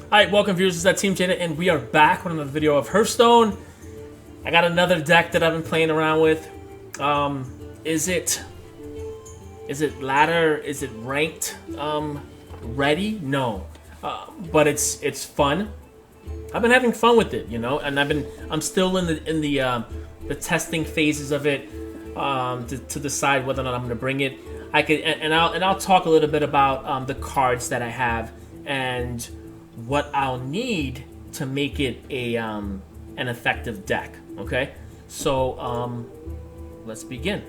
Alright, welcome viewers, this is that Team Jada, and we are back with another video of Hearthstone. I got another deck that I've been playing around with. Is it ladder? Is it ranked? Ready? No. But it's fun. I've been having fun with it, you know, and I'm still in the testing phases of it to decide whether or not I'm going to bring it. I'll talk a little bit about the cards that I have and what I'll need to make it an effective deck. Okay, so let's begin.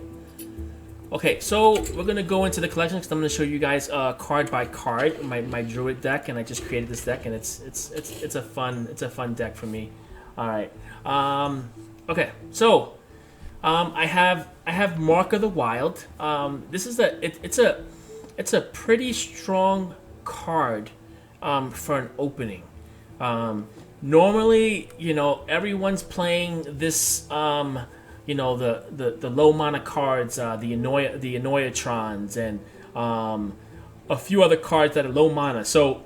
Okay, so we're gonna go into the collection because I'm gonna show you guys card by card my Druid deck, and I just created this deck, and it's a fun deck for me. All right. Okay, so I have Mark of the Wild. This is it's a pretty strong card for an opening. Normally, you know, everyone's playing this. You know, the low mana cards, the Annoyatrons, and a few other cards that are low mana. So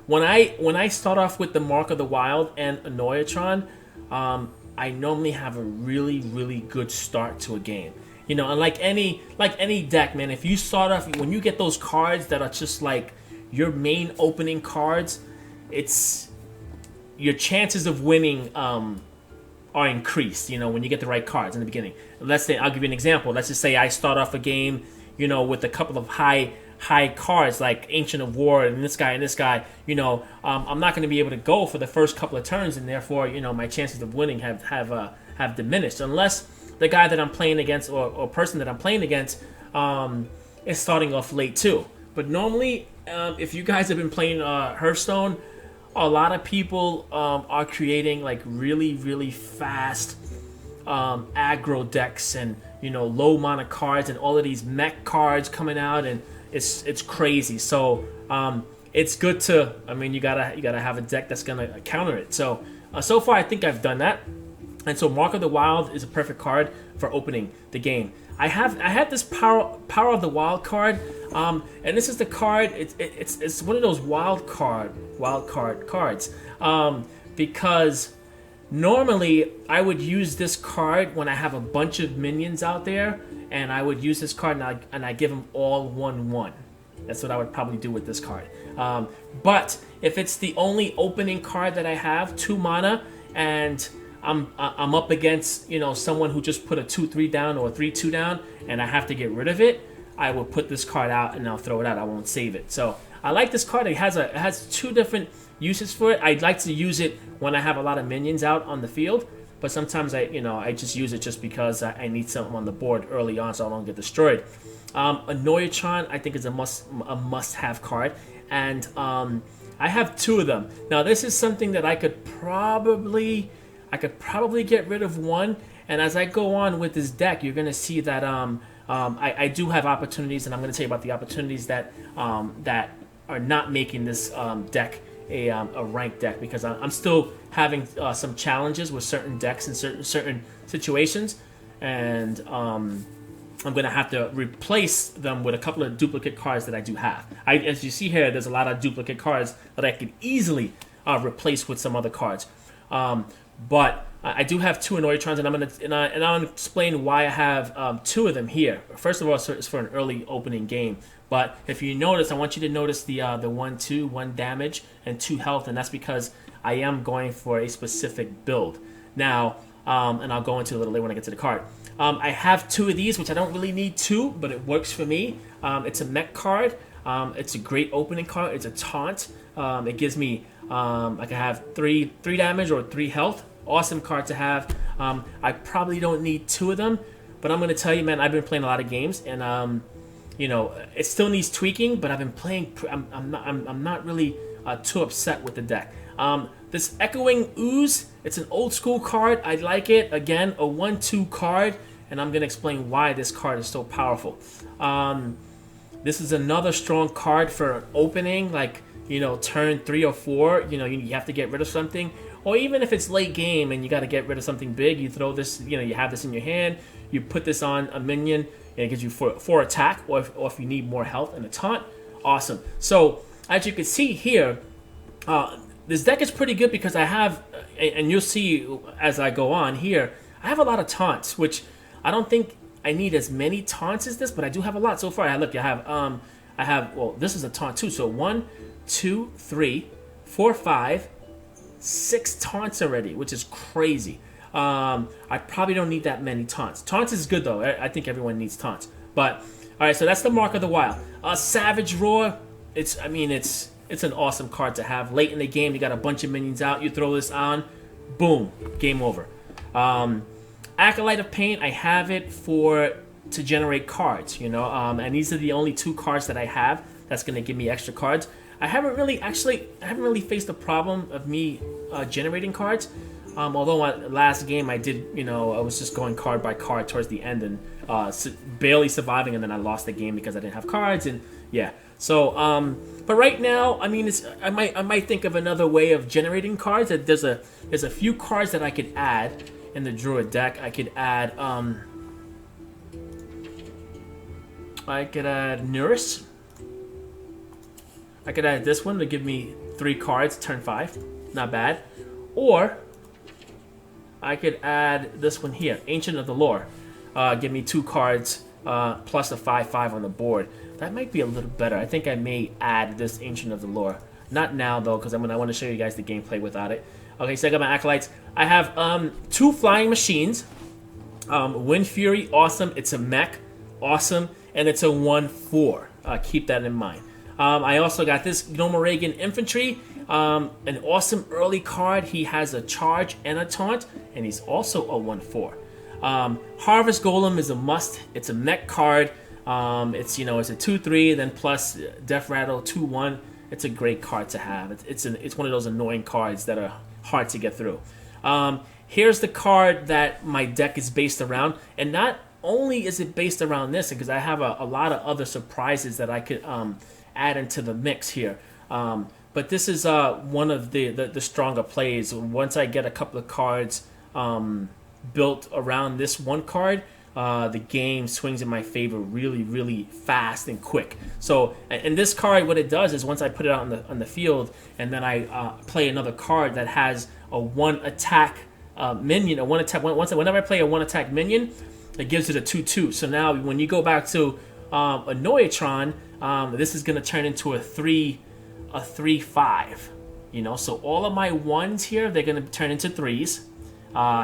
when I start off with the Mark of the Wild and Annoyatron, I normally have a really good start to a game. You know, and like any deck, man, if you start off, when you get those cards that are just like your main opening cards, it's your chances of winning are increased, you know, when you get the right cards in the beginning. Let's say, I'll give you an example. Let's just say I start off a game, you know, with a couple of high cards like Ancient of War and this guy, you know, I'm not going to be able to go for the first couple of turns, and therefore, you know, my chances of winning have diminished, unless the guy that I'm playing against or person that I'm playing against is starting off late too. But normally, if you guys have been playing Hearthstone, a lot of people are creating like really fast aggro decks, and you know, low mana cards, and all of these mech cards coming out, and it's crazy. So it's good to, I mean, you gotta have a deck that's gonna counter it. So so far I think I've done that, and so Mark of the Wild is a perfect card for opening the game. I have this Power of the Wild card, and this is the card. It's one of those wild card cards, because normally I would use this card when I have a bunch of minions out there, and I would use this card and I give them all 1/1. That's what I would probably do with this card. But if it's the only opening card that I have, 2 mana, and I'm up against, you know, someone who just put a 2/3 down or a 3/2 down, and I have to get rid of it, I will put this card out and I'll throw it out. I won't save it. So I like this card. It has 2 different uses for it. I'd like to use it when I have a lot of minions out on the field, but sometimes I just use it just because I need something on the board early on so I don't get destroyed. Annoyatron I think is a must-have card, and I have 2 of them. Now this is something that I could probably get rid of one, and as I go on with this deck, you're going to see that I do have opportunities, and I'm going to tell you about the opportunities that are not making this deck a ranked deck, because I'm still having some challenges with certain decks in certain situations, and I'm going to have to replace them with a couple of duplicate cards that I do have. As you see here, there's a lot of duplicate cards that I could easily replace with some other cards. But I do have 2 Annoyatrons, and I'll explain why I have 2 of them here. First of all, it's for an early opening game. But if you notice, I want you to notice the 1/2, 1 damage and 2 health, and that's because I am going for a specific build. Now, and I'll go into it a little later when I get to the card. I have 2 of these, which I don't really need 2, but it works for me. It's a mech card. It's a great opening card. It's a taunt. It gives me I can have 3 damage or 3 health. Awesome card to have. I probably don't need 2 of them, but I'm gonna tell you, man, I've been playing a lot of games, and you know, it still needs tweaking, but I've been playing. I'm not really too upset with the deck. This Echoing Ooze, it's an old school card. I like it. Again, a 1/2 card, and I'm gonna explain why this card is so powerful. This is another strong card for an opening, like, you know, turn 3 or 4, you know, you have to get rid of something. Or even if it's late game and you got to get rid of something big, you throw this, you know, you have this in your hand, you put this on a minion, and it gives you 4 attack, or if you need more health and a taunt. Awesome. So, as you can see here, This deck is pretty good because I have, and you'll see as I go on here, I have a lot of taunts, which I don't think I need as many taunts as this, but I do have a lot so far. Look, I have, well, this is a taunt too. So 1, 2, 3, 4, 5, 6 taunts already, which is crazy. I probably don't need that many taunts. Taunts is good though. I think everyone needs taunts. But all right, so that's the Mark of the Wild. Savage Roar. It's an awesome card to have late in the game. You got a bunch of minions out. You throw this on, boom, game over. Acolyte of Pain. I have it to generate cards. And these are the only 2 cards that I have that's gonna give me extra cards. I haven't really faced the problem of me generating cards. Although last game I did, I was just going card by card towards the end and barely surviving, and then I lost the game because I didn't have cards, and yeah. So, but right now, I mean, I might think of another way of generating cards. There's a few cards that I could add in the Druid deck. I could add Nurse. I could add this one to give me 3 cards, turn 5. Not bad. Or I could add this one here, Ancient of the Lore. Give me 2 cards plus a 5/5 on the board. That might be a little better. I think I may add this Ancient of the Lore. Not now though, because I want to show you guys the gameplay without it. Okay, so I got my Acolytes. I have 2 Flying Machines. Wind Fury, awesome. It's a mech, awesome, and it's a 1/4. Keep that in mind. I also got this Gnomoregan Infantry, an awesome early card. He has a charge and a taunt, and he's also a 1/4. Harvest Golem is a must. It's a mech card. It's a 2/3, then plus Death Rattle 2/1. It's a great card to have. It's one of those annoying cards that are hard to get through. Here's the card that my deck is based around, and not only is it based around this, because I have a lot of other surprises that I could add into the mix here. But this is one of the stronger plays. Once I get a couple of cards built around this one card, the game swings in my favor really, really fast and quick. So, and this card, what it does is once I put it out on the field, and then I play another card that has a 1 attack minion, whenever I play a 1 attack minion, it gives it a 2/2. So now when you go back to Annoyatron, this is going to turn into a 3/5. So all of my 1s here, they're going to turn into 3s.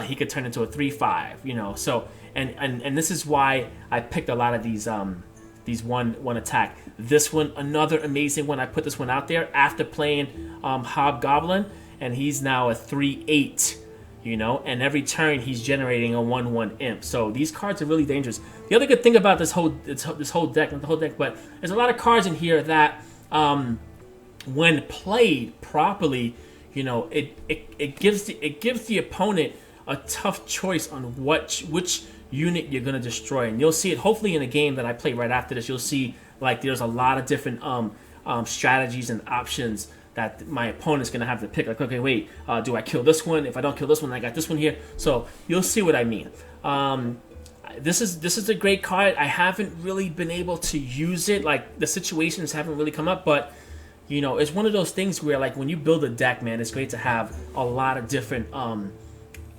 He could turn into a 3/5. So and this is why I picked a lot of these one attack. This one, another amazing one. I put this one out there after playing Hobgoblin, and he's now a 3/8. And every turn he's generating a 1/1 imp. So these cards are really dangerous. The other good thing about this whole deck, not the whole deck, but there's a lot of cards in here that, when played properly, it gives the opponent a tough choice on which unit you're gonna destroy, and you'll see it hopefully in a game that I play right after this. You'll see like there's a lot of different strategies and options that my opponent's going to have to pick. Like, okay, wait, do I kill this one? If I don't kill this one, I got this one here. So you'll see what I mean. This is a great card. I haven't really been able to use it. Like, the situations haven't really come up, but it's one of those things where, like, when you build a deck, man, it's great to have a lot of different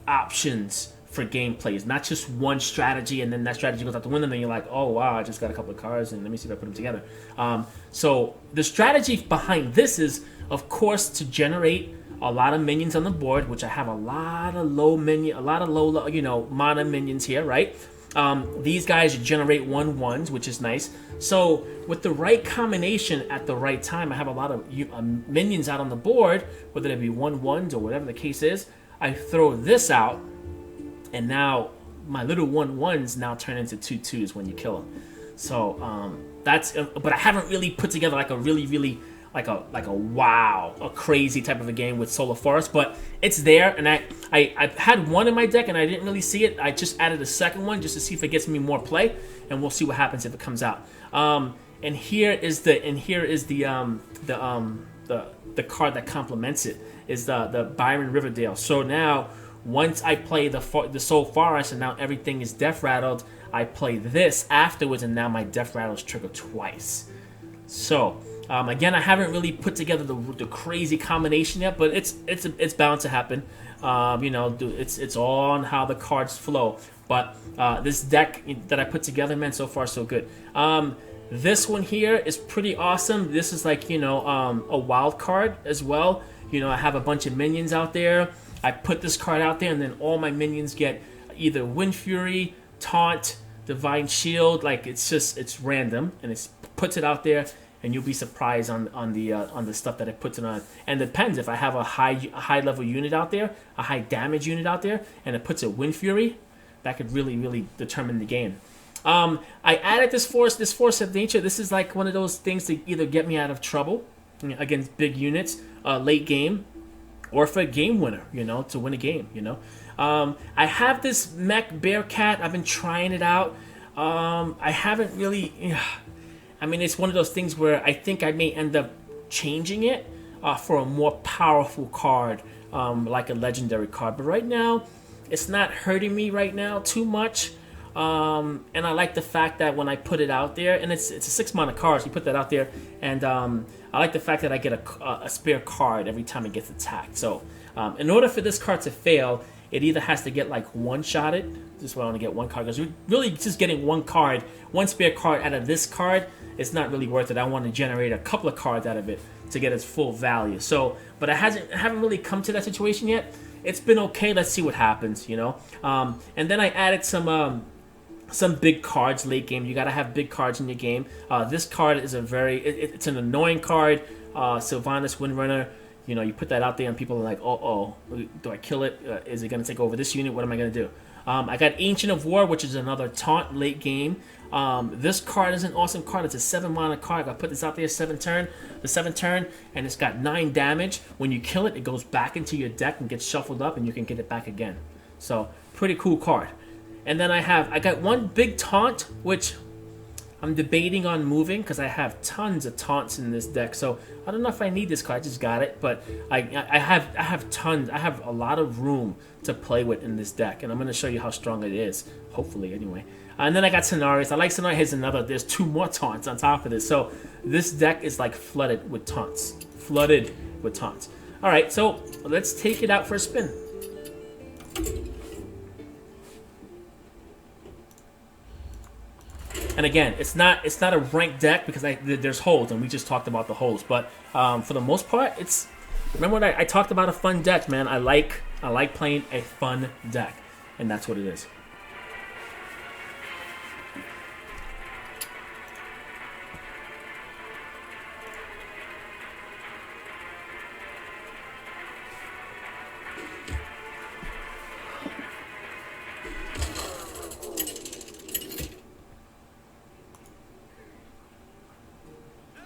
options for gameplays, not just one strategy and then that strategy goes out the window and then you're like, oh wow, I just got a couple of cards and let me see if I put them together. So the strategy behind this is, of course, to generate a lot of minions on the board, which I have a lot of low mana minions here, right? These guys generate 1/1s, which is nice. So with the right combination at the right time, I have a lot of minions out on the board, whether they be 1/1s or whatever the case is. I throw this out, and now my little 1/1s now turn into 2/2s when you kill them. So that's, but I haven't really put together like a really like a crazy type of a game with Solar Forest, but it's there, and I had one in my deck and I didn't really see it. I just added a second one just to see if it gets me more play, and we'll see what happens if it comes out. And here is the card that complements it, is the Byron Riverdale. So now once I play the Soul Forest and now everything is Death Rattled, I play this afterwards, and now my Death Rattles trigger twice. So Again, I haven't really put together the crazy combination yet, but it's bound to happen. You know, it's all on how the cards flow. But this deck that I put together, man, so far so good. This one here is pretty awesome. This is like, you know, a wild card as well. You know, I have a bunch of minions out there. I put this card out there, and then all my minions get either Wind Fury, Taunt, Divine Shield. Like, it's random, and it puts it out there, and you'll be surprised on the stuff that it puts it on. And it depends if I have a high level unit out there, a high damage unit out there, and it puts a Wind Fury, that could really determine the game. I added this force of nature. This is like one of those things to either get me out of trouble against big units late game, or for a game winner, you know, to win a game, you know. I have this mech Bearcat. I've been trying it out. I haven't really. I mean, it's one of those things where I think I may end up changing it for a more powerful card, like a legendary card. But right now, it's not hurting me right now too much. And I like the fact that when I put it out there, and it's a 6 mana card, so you put that out there, and I like the fact that I get a spare card every time it gets attacked. So in order for this card to fail, it either has to get like one-shotted. This is why I want to get one card, because we're really just getting one card, one spare card out of this card. It's not really worth it. I want to generate a couple of cards out of it to get its full value. So, but I haven't really come to that situation yet. It's been okay. Let's see what happens, you know. And then I added some big cards late game. You gotta have big cards in your game. This card is it's an annoying card. Sylvanas Windrunner. You know, you put that out there and people are like, oh, do I kill it? Is it gonna take over this unit? What am I gonna do? I got Ancient of War, which is another taunt late game. This card is an awesome card. It's a 7 mana card. I put this out there, the 7th turn, and it's got 9 damage. When you kill it, it goes back into your deck and gets shuffled up, and you can get it back again. So, pretty cool card. And then I got one big taunt, which I'm debating on moving because I have tons of taunts in this deck. So I don't know if I need this card. I just got it, but I have tons. I have a lot of room to play with in this deck, and I'm going to show you how strong it is. Hopefully, anyway. And then I got Cenarius. I like Cenarius. Here's another. There's 2 more taunts on top of this. So this deck is like flooded with taunts. Flooded with taunts. All right, so let's take it out for a spin. And again, it's not a ranked deck because there's holes, and we just talked about the holes. But for the most part, it's, remember what I talked about, a fun deck, man. I like playing a fun deck, and that's what it is.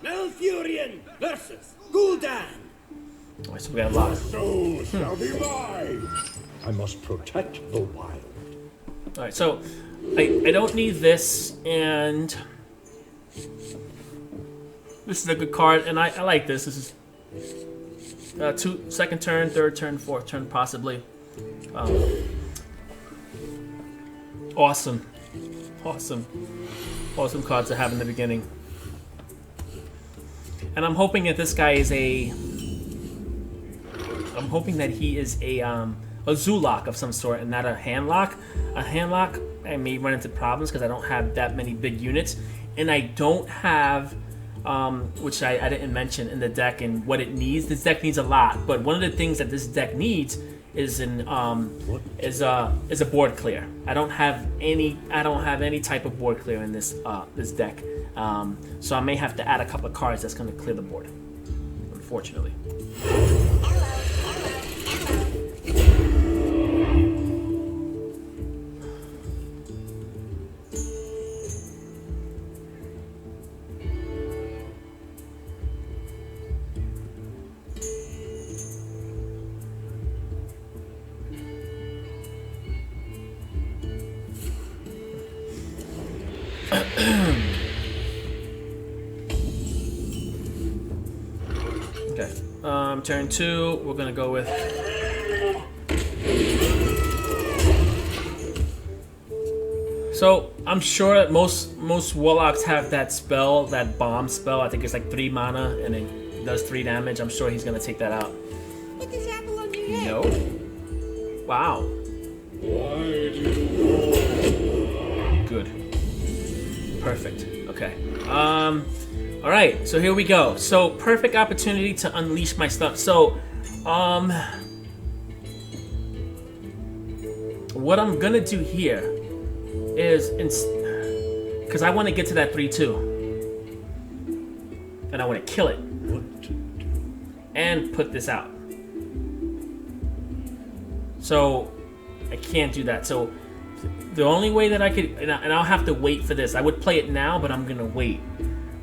Malfurion versus Gul'dan. Alright, so we got a lot. So shall be mine. I must protect the wild. Alright, so I don't need this, and this is a good card, and I like this. This is second turn, third turn, fourth turn, possibly. Awesome cards to have in the beginning. And I'm hoping that this guy is I'm hoping that he is a Zulak of some sort and not a handlock. A handlock, I may run into problems because I don't have that many big units, and I don't have, which I didn't mention in the deck and what it needs. This deck needs a lot, but one of the things that this deck needs is a board clear. I don't have any type of board clear in this deck. So I may have to add a couple of cards that's going to clear the board, unfortunately. Okay, turn 2, we're gonna go with So I'm sure that most warlocks have that spell, that bomb spell. I think it's like 3 mana and it does 3 damage. I'm sure he's gonna take that out. Put this apple on your head. No. Wow. Good. Perfect. Okay. All right. So here we go. So perfect opportunity to unleash my stuff. So, what I'm gonna do here is, because I want to get to that 3/2, and I want to kill it, and put this out. So I can't do that. So the only way that I could, and I'll have to wait for this. I would play it now, but I'm gonna wait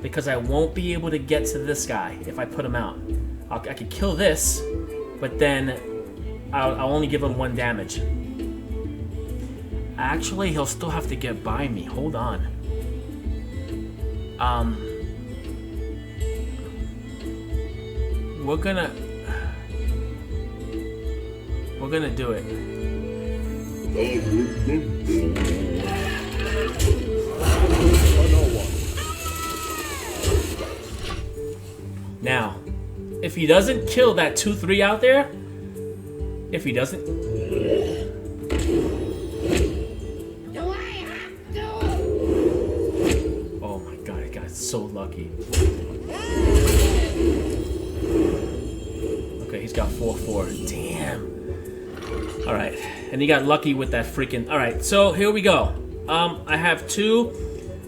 because I won't be able to get to this guy if I put him out. I could kill this, but then I'll only give him 1 damage. Actually, he'll still have to get by me. Hold on. We're gonna do it. Now, if he doesn't kill that 2/3 out there, if he doesn't, oh my god, I got so lucky. Okay, he's got 4/4. Damn. All right, and he got lucky with that freaking. All right, so here we go. I have 2.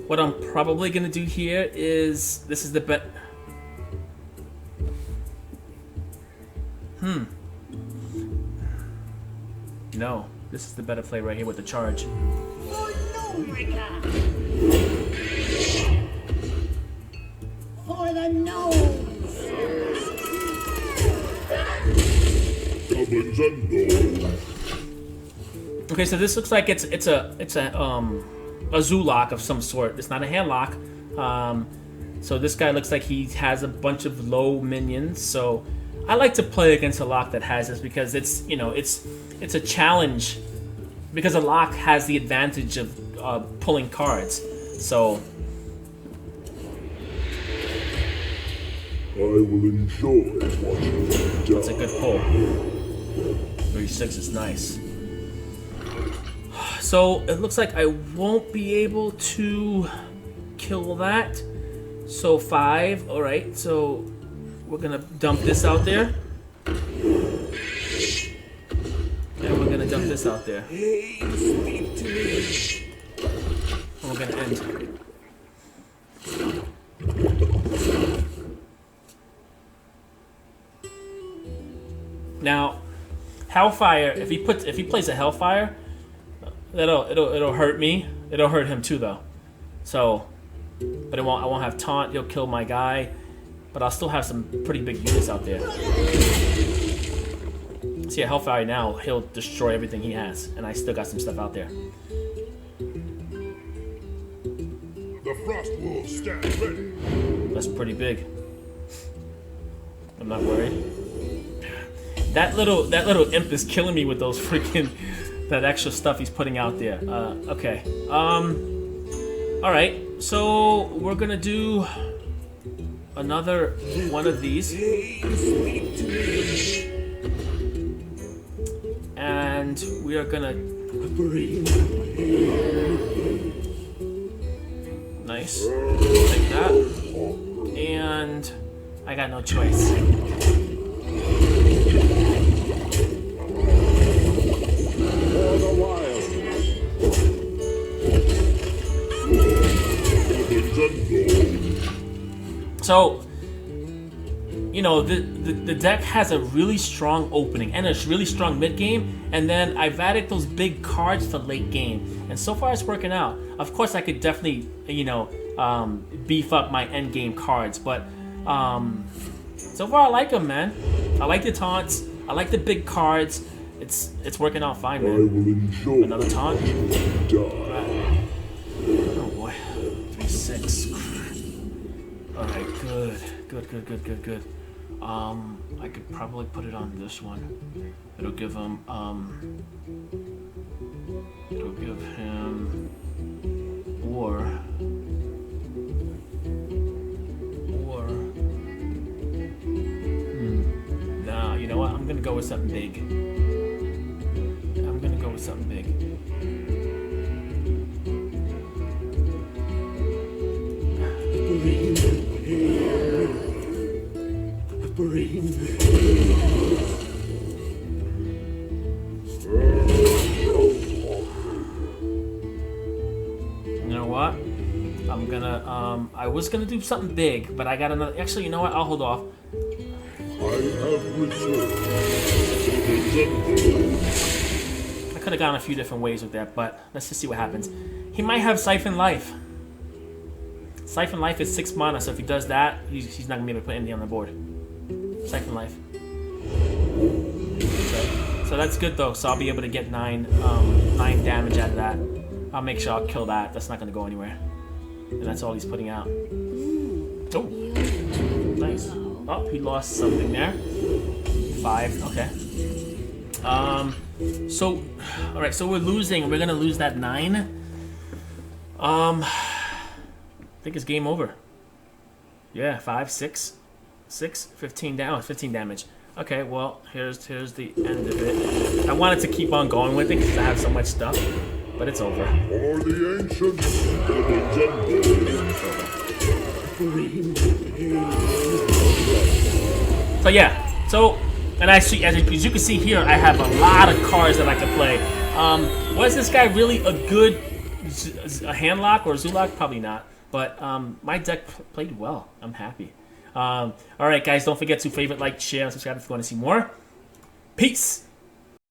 What I'm probably gonna do here is, this is the bet. No, this is the better play right here with the charge. For the nose. Goblins and gnomes. Okay, so this looks like it's a zoo lock of some sort. It's not a hand lock. So this guy looks like he has a bunch of low minions. So I like to play against a lock that has this because it's a challenge, because a lock has the advantage of pulling cards. So I will enjoy watching you die. that's a good pull. 36 is nice. So it looks like I won't be able to kill that. So 5. All right. So we're gonna dump this out there, and we're gonna dump this out there. Speak to me. And we're gonna end. Now, Hellfire. If he plays a Hellfire, it'll hurt me. It'll hurt him too, though. So, but I won't have taunt. He'll kill my guy, but I'll still have some pretty big units out there. See, a Hellfire now, he'll destroy everything he has, and I still got some stuff out there. The frost wolves stand ready. That's pretty big. I'm not worried. That little imp is killing me with those freaking that extra stuff he's putting out there. Okay. All right. So we're gonna do another one of these, and we are gonna. Nice. Like that. And I got no choice. For the wild. Goblins and gnomes. So, you know, the deck has a really strong opening and a really strong mid game, and then I've added those big cards for late game, and so far it's working out. Of course, I could definitely, beef up my end game cards, but so far I like them, man. I like the taunts. I like the big cards. It's working out fine, I man. will enjoy Another taunt. die. Oh boy, 3/6. All right, good. I could probably put it on this one. It'll give him. It'll give him Or nah, you know what? I'm gonna go with something big. I'm gonna go with something big. You know what? I'm gonna I was gonna do something big, but I got another. Actually, you know what? I'll hold off. I could have gone a few different ways with that, but let's just see what happens. He might have Siphon Life. Siphon Life is 6 mana, so if he does that, he's not gonna be able to put anything on the board. Siphon Life. So that's good though. So I'll be able to get 9 damage out of that. I'll make sure I'll kill that. That's not gonna go anywhere. And that's all he's putting out. Oh, nice. Oh, he lost something there. 5. Okay. So, all right. So we're losing. We're gonna lose that 9. I think it's game over. Yeah, 5, 6, 15 down. 15 damage. Okay. Well, here's the end of it. I wanted to keep on going with it because I have so much stuff, but it's over. For the ancients, So yeah. So, and I see, as you can see here, I have a lot of cards that I can play. Was this guy really a good handlock or Zulak? Probably not. But my deck played well. I'm happy. All right, guys, don't forget to favorite, like, share, and subscribe if you want to see more. Peace.